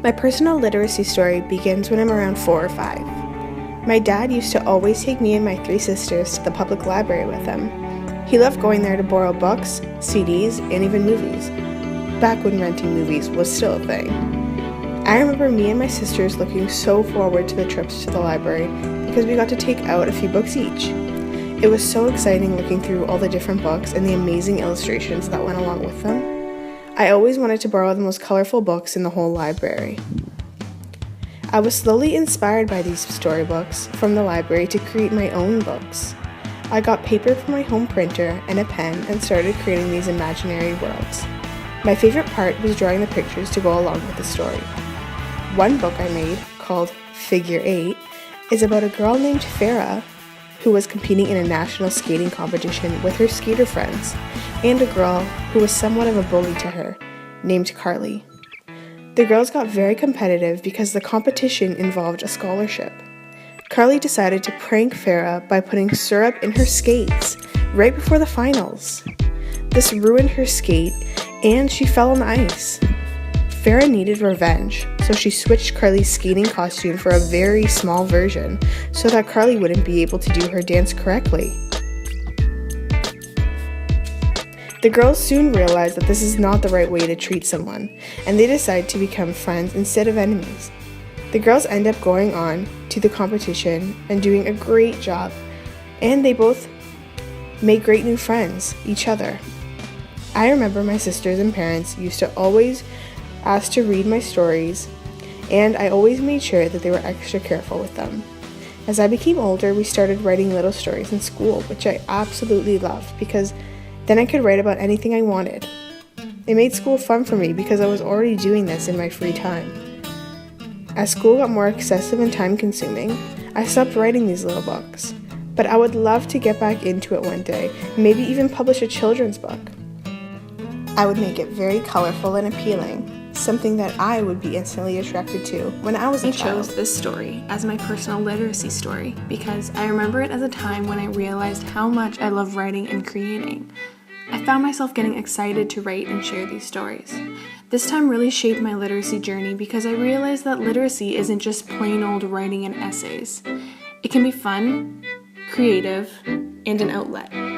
My personal literacy story begins when I'm around 4 or 5. My dad used to always take me and my 3 sisters to the public library with him. He loved going there to borrow books, CDs, and even movies, back when renting movies was still a thing. I remember me and my sisters looking so forward to the trips to the library because we got to take out a few books each. It was so exciting looking through all the different books and the amazing illustrations that went along with them. I always wanted to borrow the most colorful books in the whole library. I was slowly inspired by these storybooks from the library to create my own books. I got paper from my home printer and a pen and started creating these imaginary worlds. My favorite part was drawing the pictures to go along with the story. One book I made, called Figure 8, is about a girl named Farah who was competing in a national skating competition with her skater friends, and a girl who was somewhat of a bully to her, named Carly. The girls got very competitive because the competition involved a scholarship. Carly decided to prank Farah by putting syrup in her skates right before the finals. This ruined her skate, and she fell on the ice. Farah needed revenge, so she switched Carly's skating costume for a very small version so that Carly wouldn't be able to do her dance correctly. The girls soon realized that this is not the right way to treat someone, and they decide to become friends instead of enemies. The girls end up going on to the competition and doing a great job, and they both make great new friends, each other. I remember my sisters and parents used to always ask to read my stories, and I always made sure that they were extra careful with them. As I became older, we started writing little stories in school, which I absolutely loved because then I could write about anything I wanted. It made school fun for me because I was already doing this in my free time. As school got more excessive and time-consuming, I stopped writing these little books, but I would love to get back into it one day, maybe even publish a children's book. I would make it very colorful and appealing, something that I would be instantly attracted to when I was a child. I chose this story as my personal literacy story because I remember it as a time when I realized how much I love writing and creating. I found myself getting excited to write and share these stories. This time really shaped my literacy journey because I realized that literacy isn't just plain old writing and essays. It can be fun, creative, and an outlet.